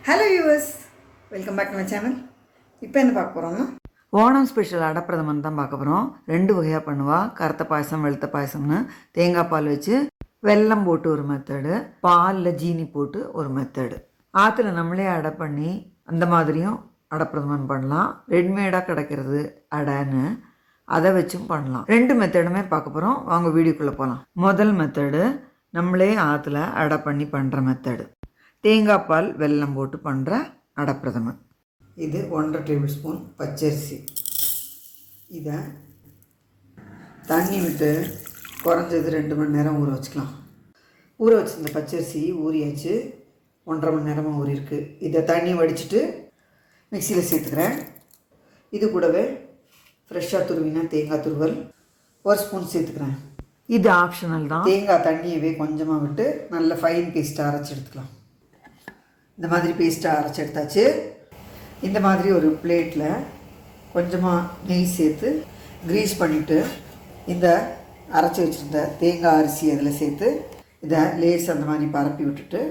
Hello viewers, welcome back to my channel. இப்போ என்ன பார்க்க போகிறோம்னா ஓணம் ஸ்பெஷல் அடப்பிரதமன் தான் பார்க்க போகிறோம். 2 வகையாக பண்ணுவா. கருத்த பாயசம், வெளுத்த பாயசம்னு. தேங்காய் பால் வச்சு வெல்லம் போட்டு ஒரு மெத்தடு, பாலில் ஜீனி போட்டு ஒரு மெத்தடு. ஆற்றுல நம்மளே அடை பண்ணி அந்த மாதிரியும் அடப்பிரதமன் பண்ணலாம். ரெடிமேடாக கிடைக்கிறது அடைன்னு, அதை வச்சும் பண்ணலாம். 2 மெத்தடுமே பார்க்க போகிறோம். வாங்க வீடியோக்குள்ளே போகலாம். முதல் மெத்தடு நம்மளே ஆற்றுல அடை பண்ணி பண்ணுற மெத்தடு. தேங்காய் பால் வெல்லம் போட்டு பண்ணுற அடப்பிரதமன். இது 1.5 டேபிள் ஸ்பூன் பச்சரிசி. இதை தண்ணி விட்டு குறைஞ்சது 2 மணி நேரம் ஊற வச்சுக்கலாம். ஊற வச்சுருந்த பச்சரிசி ஊறியாச்சு, 1.5 மணி நேரமாக ஊறியிருக்கு. இதை தண்ணி வடிச்சிட்டு மிக்சியில் சேர்த்துக்கிறேன். இது கூடவே ஃப்ரெஷ்ஷாக துருவினா தேங்காய் துருவல் 1 ஸ்பூன் சேர்த்துக்கிறேன். இது ஆப்ஷனல் தான். தேங்காய் தண்ணியவே கொஞ்சமாக விட்டு நல்ல ஃபைன் பேஸ்ட்டாக அரைச்சி எடுத்துக்கலாம். இந்த மாதிரி பேஸ்ட்டாக அரைச்சி எடுத்தாச்சு. இந்த மாதிரி ஒரு பிளேட்டில் கொஞ்சமாக நெய் சேர்த்து க்ரீஸ் பண்ணிவிட்டு இந்த அரைச்சி வச்சுருந்த தேங்காய் அரிசி அதில் சேர்த்து இதை லேஸ் அந்த மாதிரி பரப்பி விட்டுட்டு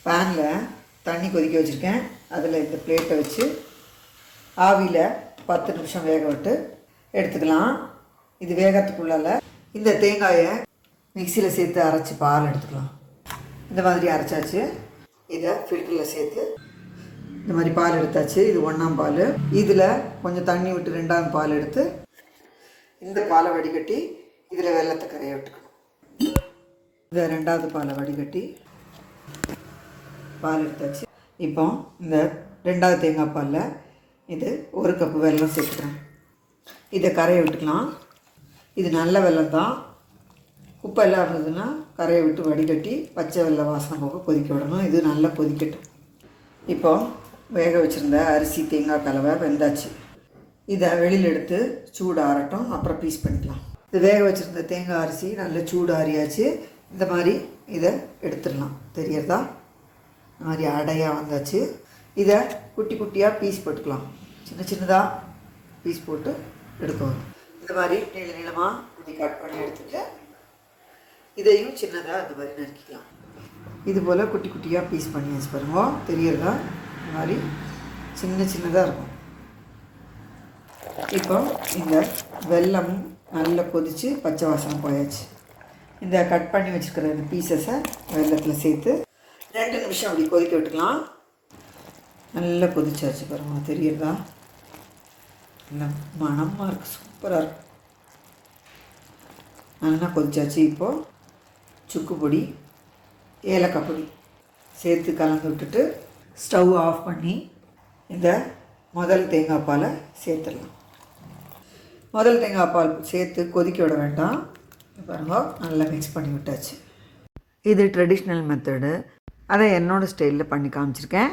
பேனில் தண்ணி கொதிக்க வச்சுருக்கேன். அதில் இந்த பிளேட்டை வச்சு ஆவியில் 10 நிமிஷம் வேக விட்டு எடுத்துக்கலாம். இது வேகத்துக்குள்ளால் இந்த தேங்காயை மிக்சியில் சேர்த்து அரைச்சி பால் எடுத்துக்கலாம். இந்த மாதிரி அரைச்சாச்சு. இதை ஃபில்டரில் சேர்த்து இந்த மாதிரி பால் எடுத்தாச்சு. இது 1ஆம் பால். இதில் கொஞ்சம் தண்ணி விட்டு 2ஆம் பால் எடுத்து இந்த பாலை வடிகட்டி இதில் வெல்லத்தை கரைய விட்டுக்கணும். இதை 2வது பாலை வடிகட்டி பால் எடுத்தாச்சு. இப்போ இந்த 2வது தேங்காய் பாலில் இது 1 கப்பு வெல்லம் சேர்த்துக்கிறேன். இதை கரைய விட்டுக்கலாம். இது நல்ல வெல்லம் தான். உப்பு எல்லாம் இருந்ததுன்னா கரையை விட்டு வடிகட்டி பச்சை வெள்ளை வாசனை போக கொதிக்க விடணும். இது நல்லா கொதிக்கட்டும். இப்போ வேக வச்சுருந்த அரிசி தேங்காய் கலவை வெந்தாச்சு. இதை வெளியில் எடுத்து சூடு ஆறட்டும், அப்புறம் பீஸ் பண்ணிக்கலாம். இது வேக வச்சுருந்த தேங்காய் அரிசி நல்ல சூடு ஆறியாச்சு. இந்த மாதிரி இதை எடுத்துடலாம். தெரியறதா? இந்த மாதிரி அடையாக வந்தாச்சு. இதை குட்டி குட்டியாக பீஸ் போட்டுக்கலாம். சின்ன சின்னதாக பீஸ் போட்டு எடுக்கணும். இந்த மாதிரி நீள நீளமாக இப்படி கட் பண்ணி எடுத்துட்டு இதையும் சின்னதாக அந்த மாதிரி நறுக்கிக்கலாம். இது போல் குட்டி குட்டியாக பீஸ் பண்ணி வச்சு பாருங்க. தெரியறதா? இந்த மாதிரி சின்ன சின்னதாக இருக்கும். இப்போ இந்த வெல்லம் நல்லா கொதித்து பச்சை வாசனை போயாச்சு. இந்த கட் பண்ணி வச்சுருக்கிற இந்த பீசஸை வெல்லத்தில் சேர்த்து 2 நிமிஷம் அப்படி கொதிக்க விட்டுக்கலாம். நல்லா கொதிச்சாச்சு பாருங்க. தெரியறதா? நல்லா மணமாக இருக்குது, சூப்பராக இருக்கும். நல்லா கொதிச்சாச்சு. இப்போது சுக்கு பொடி, ஏலக்காய் பொடி சேர்த்து கலந்து விட்டுட்டு ஸ்டவ் ஆஃப் பண்ணி இந்த முதல் தேங்காய் பாலை சேர்த்துடலாம். முதல் தேங்காய் பால் சேர்த்து கொதிக்க விட வேண்டாம். பாருங்க, நல்லா மிக்ஸ் பண்ணி விட்டாச்சு. இது ட்ரெடிஷ்னல் மெத்தடு. அதை என்னோடய ஸ்டைலில் பண்ணி காமிச்சிருக்கேன்.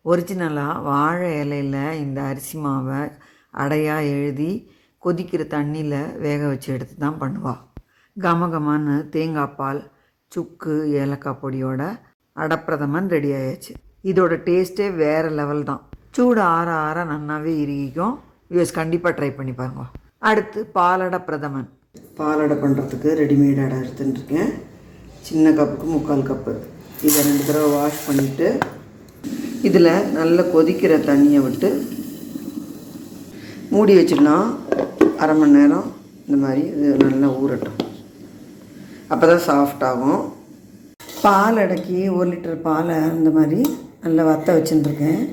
ஒரிஜினலாக வாழை இலையில் இந்த அரிசி மாவை அடையாக எழுதி கொதிக்கிற தண்ணியில் வேக வச்சு எடுத்து தான் பண்ணுவாள். கமகமான்னு தேங்காய் பால், சுக்கு, ஏலக்காய் பொடியோட அடப்பிரதமன் ரெடி ஆயாச்சு. இதோட டேஸ்ட்டே வேறு லெவல் தான். சூடு ஆற ஆற நன்னாவே இறுகிக்கும். யூஎஸ் கண்டிப்பாக ட்ரை பண்ணி பாருங்க. அடுத்து பாலடை பிரதமன். பாலடை பண்ணுறதுக்கு ரெடிமேட் அடை எடுத்துட்டுருக்கேன். சின்ன கப்புக்கு 3/4 கப்பு. இதை 2 தடவை வாஷ் பண்ணிவிட்டு இதில் நல்லா கொதிக்கிற தண்ணியை விட்டு மூடி வச்சிடலாம். 1/2 மணி நேரம் இந்த மாதிரி இது நல்லா ஊறட்டும். அப்போ தான் சாஃப்டாகும். பால் அடக்கி 1 லிட்டர் பாலை இந்த மாதிரி நல்லா வற்ற வச்சுட்டுருக்கேன்.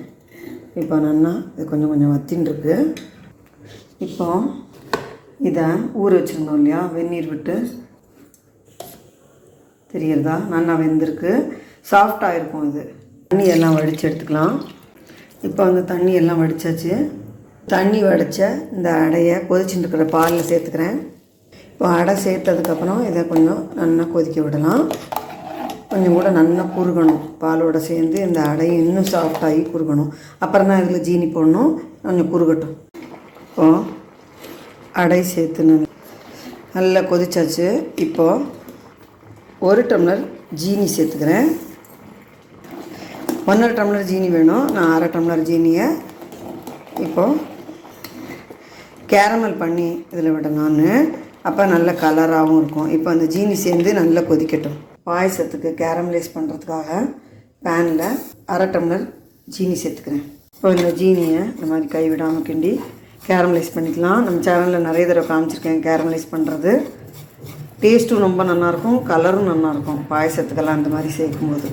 இப்போ நல்லா இது கொஞ்சம் கொஞ்சம் வத்தின்ட்டுருக்கு. இப்போ இதை ஊற வச்சுருந்தோம் இல்லையா, வெந்நீர் விட்டு. தெரியறதா? நல்லா வெந்திருக்கு, சாஃப்டாக இருக்கும். இது தண்ணி எல்லாம் வடித்து எடுத்துக்கலாம். இப்போ அந்த தண்ணி எல்லாம் வடித்தாச்சு. தண்ணி வடித்த இந்த அடையை கொதிச்சுட்டு இருக்கிற பாலில் சேர்த்துக்கிறேன். இப்போ அடை சேர்த்ததுக்கப்புறம் இதை கொஞ்சம் நல்லா கொதிக்க விடலாம். கொஞ்சம் கூட நல்லா குறுகணும். பாலோடு சேர்ந்து இந்த அடையை இன்னும் சாஃப்டாகி குறுகணும். அப்புறம் தான் இதில் ஜீனி போடணும். கொஞ்சம் குறுகட்டும். இப்போது அடை சேர்த்து நல்லா கொதிச்சாச்சு. இப்போது 1 டம்ளர் ஜீனி சேர்த்துக்கிறேன். 1.5 டம்ளர் ஜீனி வேணும். நான் 1/2 டம்ளர் ஜீனியை இப்போது கேரமல் பண்ணி இதில் விடணும்னு. அப்போ நல்ல கலராகவும் இருக்கும். இப்போ அந்த ஜீனி சேர்ந்து நல்லா கொதிக்கட்டும். பாயசத்துக்கு கேரமலைஸ் பண்ணுறதுக்காக பேனில் 1/2 டம்ளர் ஜீனி சேர்த்துக்கிறேன். இப்போ இந்த ஜீனியை இந்த மாதிரி கைவிடாமல் கிண்டி கேரமலைஸ் பண்ணிக்கலாம். நம்ம சேனலில் நிறைய தடவை காமிச்சிருக்கேன் கேரமலைஸ் பண்ணுறது. டேஸ்ட்டும் ரொம்ப நல்லாயிருக்கும், கலரும் நல்லாயிருக்கும். பாயசத்துக்கெல்லாம் இந்த மாதிரி சேர்க்கும்போது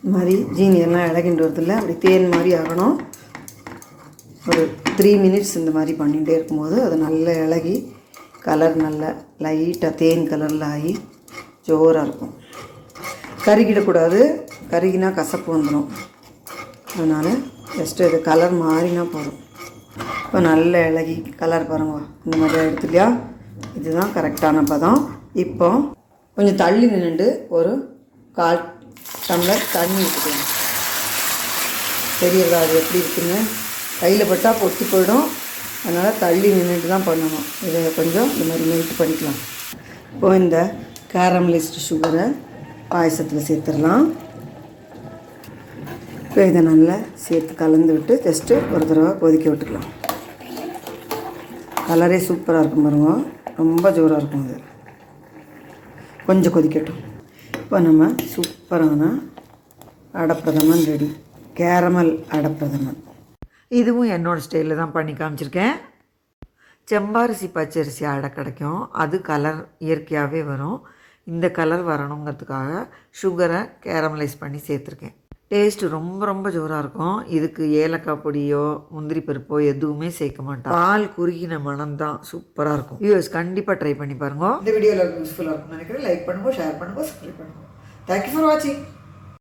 இந்த மாதிரி ஜீனியெல்லாம் இலகிண்டு வரதில்லை, அப்படி தேன் மாதிரி ஆகணும். ஒரு 3 மினிட்ஸ் இந்த மாதிரி பண்ணிகிட்டே இருக்கும்போது அது நல்லா இலகி கலர் நல்லா லைட்டாக தேன் கலரில் ஆகி ஜோராக இருக்கும். கருகிடக்கூடாது, கருகினா கசப்பு வந்துடும். அதனால் ஜஸ்ட்டு இது கலர் மாறினா போதும். இப்போ நல்ல இலகி கலர் பாருங்க இந்த மாதிரி எடுத்துலையா, இதுதான் கரெக்டான பதம். இப்போ கொஞ்சம் தள்ளி நின்றுட்டு ஒரு 1/4 டம்ளர் தண்ணி ஊற்றிக்கலாம். தெரியறதா அது எப்படி இருக்குன்னு? கையில் பட்டால் பொட்டி போயிடும். அதனால் தள்ளி நின்றுட்டு தான் பண்ணணும். இதை கொஞ்சம் இந்த மாதிரி மெல்ட் பண்ணிக்கலாம். இப்போது இந்த கேரமலைஸ்டு சுகரை பாயசத்தில் சேர்த்துடலாம். இப்போ இதை நல்லா சேர்த்து கலந்து விட்டு ஜஸ்ட்டு ஒரு தடவை கொதிக்க விட்டுக்கலாம். கலரே சூப்பராக இருக்கும் பாருங்க, ரொம்ப ஜோராக இருக்கும். அது கொஞ்சம் கொதிக்கட்டும். இப்போ நம்ம சூப்பரான அடப்பிரதமன் ரெடி. கேரமல் அடப்பிரதமன். இதுவும் என்னோடய ஸ்டைலில் தான் பண்ணி காமிச்சிருக்கேன். செம்பரிசி பச்சரிசி அடை கிடைக்கும், அது கலர் இயற்கையாகவே வரும். இந்த கலர் வரணுங்கிறதுக்காக சுகரை கேரமலைஸ் பண்ணி சேர்த்துருக்கேன். டேஸ்ட்டு ரொம்ப ரொம்ப ஜோராக இருக்கும். இதுக்கு ஏலக்காய் பொடியோ முந்திரி பருப்போ எதுவுமே சேர்க்க மாட்டோம். பால் குறுகின மனம் தான் சூப்பராக இருக்கும். வியூவர்ஸ் கண்டிப்பாக ட்ரை பண்ணி பாருங்க. இந்த வீடியோவில் யூஸ்ஃபுல்லாக இருக்கும்னு நினைக்கிறேன். லைக் பண்ணுங்கள், ஷேர் பண்ணுங்கள், சப்ஸ்கிரைப் பண்ணுங்கள். தேங்க்யூ ஃபார் வாட்சிங்.